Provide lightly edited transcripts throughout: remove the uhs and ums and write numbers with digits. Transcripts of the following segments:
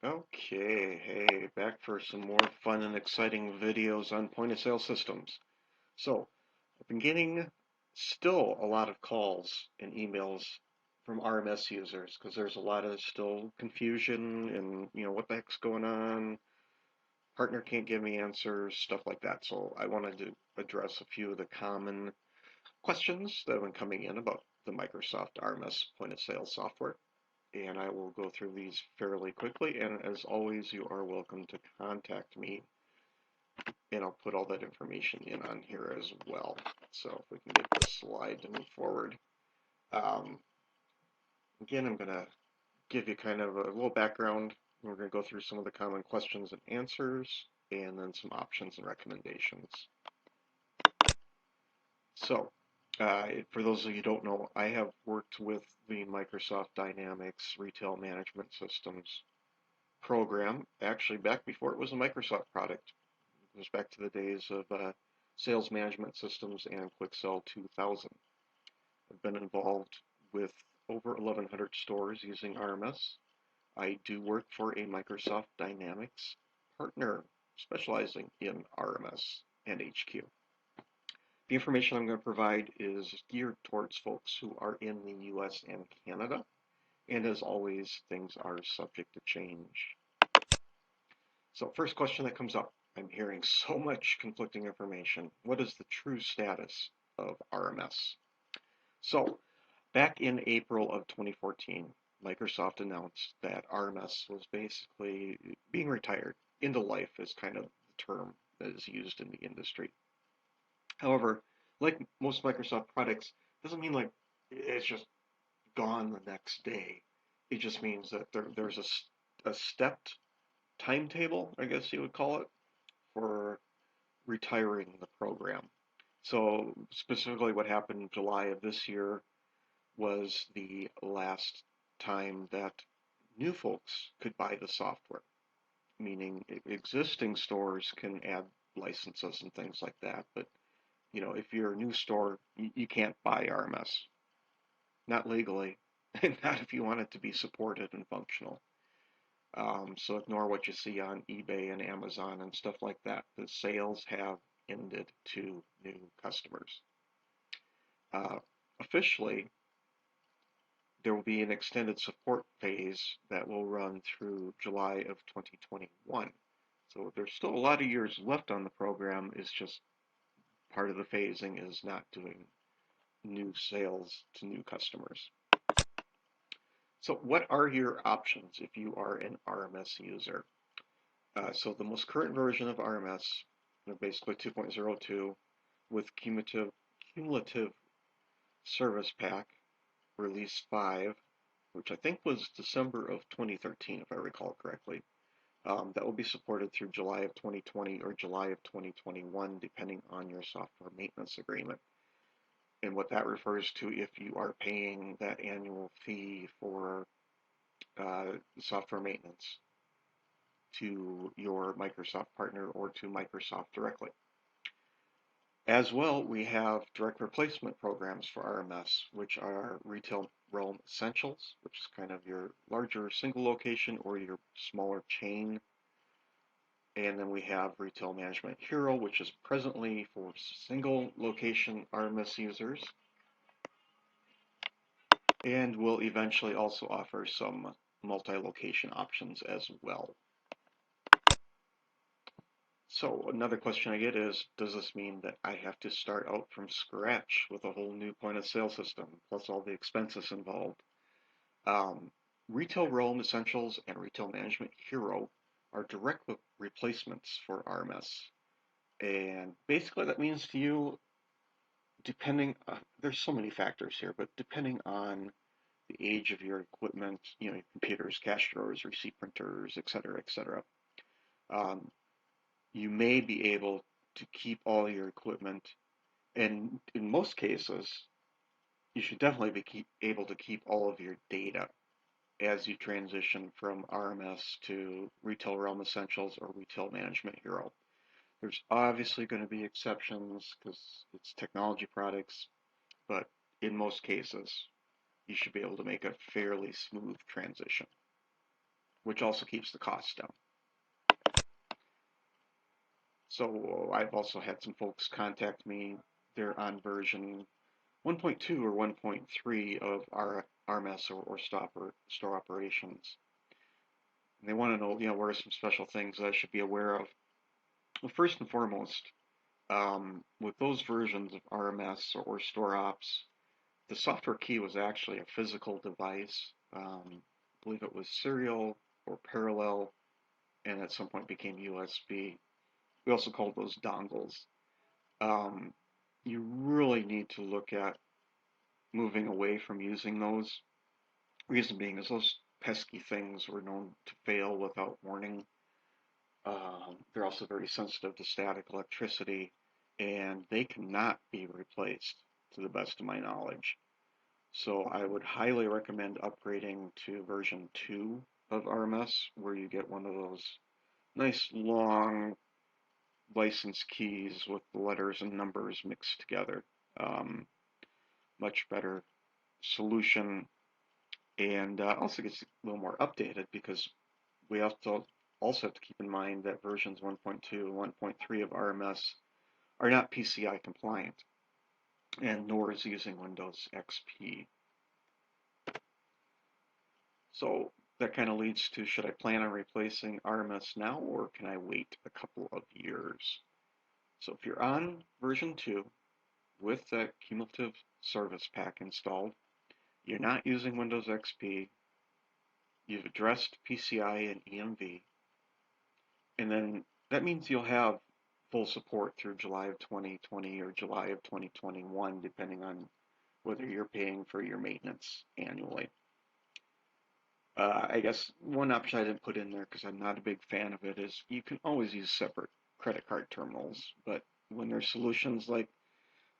Okay, hey, back for some more fun and exciting videos on point of sale systems. So, I've been getting still a lot of calls and emails from RMS users because there's a lot of still confusion and, what the heck's going on? Partner can't give me answers, stuff like that. So, I wanted to address a few of the common questions that have been coming in about the Microsoft RMS point of sale software, and I will go through these fairly quickly. And as always, you are welcome to contact me, and I'll put all that information in on here as well. So if we can get this slide to move forward. Um, Again, I'm going to give you kind of a little background. We're going to go through some of the common questions and answers, and then some options and recommendations. So, for those of you who don't know, I have worked with the Microsoft Dynamics Retail Management Systems program, actually back before it was a Microsoft product. It was back to the days of sales management systems and QuickSell 2000. I've been involved with over 1,100 stores using RMS. I do work for a Microsoft Dynamics partner specializing in RMS and HQ. The information I'm going to provide is geared towards folks who are in the US and Canada, and as always, things are subject to change. So first question that comes up, I'm hearing so much conflicting information. What is the true status of RMS? So back in April of 2014, Microsoft announced that RMS was basically being retired. Into life is kind of the term that is used in the industry. However, like most Microsoft products, doesn't mean like it's just gone the next day. It just means that there's a stepped timetable, I guess you would call it, for retiring the program. So specifically what happened in July of this year was the last time that new folks could buy the software, meaning existing stores can add licenses and things like that. But, if you're a new store, you can't buy RMS. Not legally, and not if you want it to be supported and functional. So ignore what you see on eBay and Amazon and stuff like that. The sales have ended to new customers. Officially, there will be an extended support phase that will run through July of 2021. So there's still a lot of years left on the program. It's just part of the phasing is not doing new sales to new customers. So what are your options if you are an RMS user? So the most current version of RMS, basically 2.02, with cumulative service pack, release 5, which I think was December of 2013, if I recall correctly. That will be supported through July of 2020 or July of 2021, depending on your software maintenance agreement. And what that refers to, if you are paying that annual fee for software maintenance to your Microsoft partner or to Microsoft directly. As well, we have direct replacement programs for RMS, which are Retail Realm Essentials, which is kind of your larger single location or your smaller chain. And then we have Retail Management Hero, which is presently for single location RMS users, and will eventually also offer some multi-location options as well. So another question I get is, does this mean that I have to start out from scratch with a whole new point of sale system, plus all the expenses involved? Retail Realm Essentials and Retail Management Hero are direct replacements for RMS. And basically that means to you, there's so many factors here, but depending on the age of your equipment, your computers, cash drawers, receipt printers, et cetera, you may be able to keep all your equipment, and in most cases, you should definitely be able to keep all of your data as you transition from RMS to Retail Realm Essentials or Retail Management Hero. There's obviously going to be exceptions because it's technology products, but in most cases, you should be able to make a fairly smooth transition. which also keeps the cost down. So I've also had some folks contact me. They're on version 1.2 or 1.3 of our RMS or store operations. And they want to know, what are some special things that I should be aware of? Well, first and foremost, with those versions of RMS or store ops, the software key was actually a physical device. I believe it was serial or parallel, and at some point became USB. We also called those dongles. Um, you really need to look at moving away from using those. Reason being is those pesky things were known to fail without warning. They're also very sensitive to static electricity, and they cannot be replaced to the best of my knowledge. So I would highly recommend upgrading to version 2 of RMS, where you get one of those nice long license keys with the letters and numbers mixed together. Much better solution, and also gets a little more updated, because we also have to keep in mind that versions 1.2 and 1.3 of RMS are not PCI compliant, and nor is using Windows XP. So that kind of leads to, should I plan on replacing RMS now, or can I wait a couple of years? So if you're on version 2 with that cumulative service pack installed, you're not using Windows XP, you've addressed PCI and EMV, and then that means you'll have full support through July of 2020 or July of 2021, depending on whether you're paying for your maintenance annually. I guess one option I didn't put in there, because I'm not a big fan of it, is you can always use separate credit card terminals, but when there's solutions like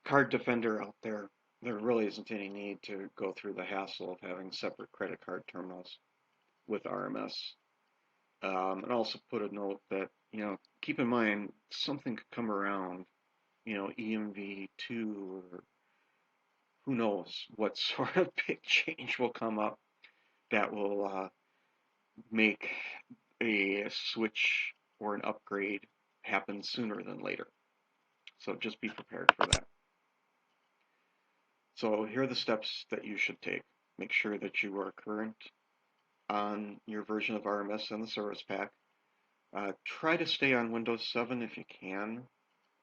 Card Defender out there, there really isn't any need to go through the hassle of having separate credit card terminals with RMS. And also put a note that, keep in mind, something could come around, EMV2, or who knows what sort of big change will come up that will make a switch or an upgrade happen sooner than later. So just be prepared for that. So here are the steps that you should take. Make sure that you are current on your version of RMS and the service pack. Try to stay on Windows 7 if you can.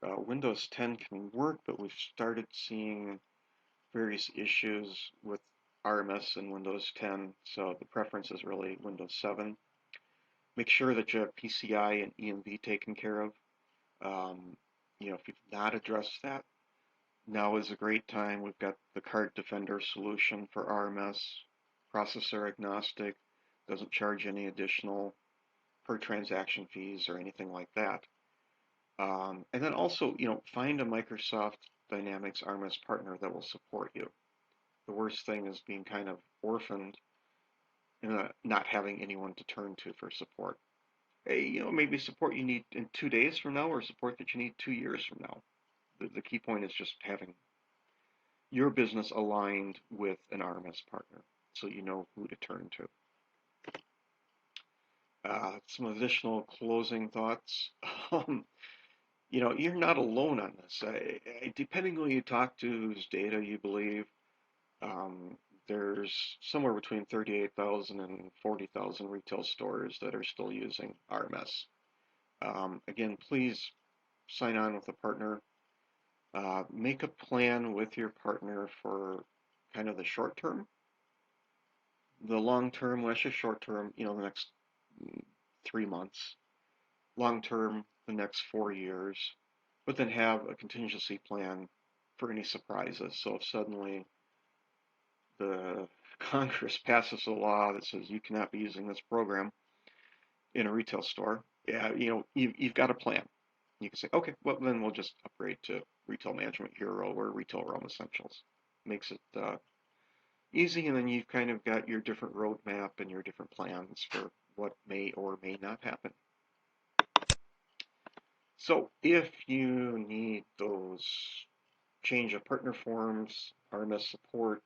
Windows 10 can work, but we've started seeing various issues with RMS and Windows 10, so the preference is really Windows 7. Make sure that you have PCI and EMV taken care of. If you've not addressed that, now is a great time. We've got the Card Defender solution for RMS, processor agnostic, doesn't charge any additional per transaction fees or anything like that. And then also, find a Microsoft Dynamics RMS partner that will support you. The worst thing is being kind of orphaned and not having anyone to turn to for support. Hey, maybe support you need in 2 days from now, or support that you need 2 years from now. The key point is just having your business aligned with an RMS partner, so you know who to turn to. Some additional closing thoughts. You're not alone on this. Depending on who you talk to, whose data you believe, there's somewhere between 38,000 and 40,000 retail stores that are still using RMS. Again, please sign on with a partner. Make a plan with your partner for kind of the short term. The long term, when I say short term, the next 3 months. Long term, the next 4 years. But then have a contingency plan for any surprises. So if suddenly the Congress passes a law that says you cannot be using this program in a retail store, you've got a plan. You can say, okay, well, then we'll just upgrade to Retail Management Hero or Retail Realm Essentials. Makes it easy, and then you've kind of got your different roadmap and your different plans for what may or may not happen. So if you need those change of partner forms, RMS support,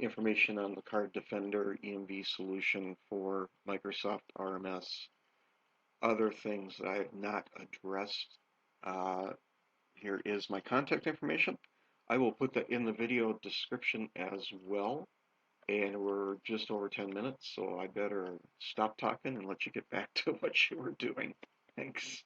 information on the Card Defender EMV solution for Microsoft RMS. Other things that I have not addressed. Uh, Here is my contact information. I will put that in the video description as well. And we're just over 10 minutes, so I better stop talking and let you get back to what you were doing. Thanks.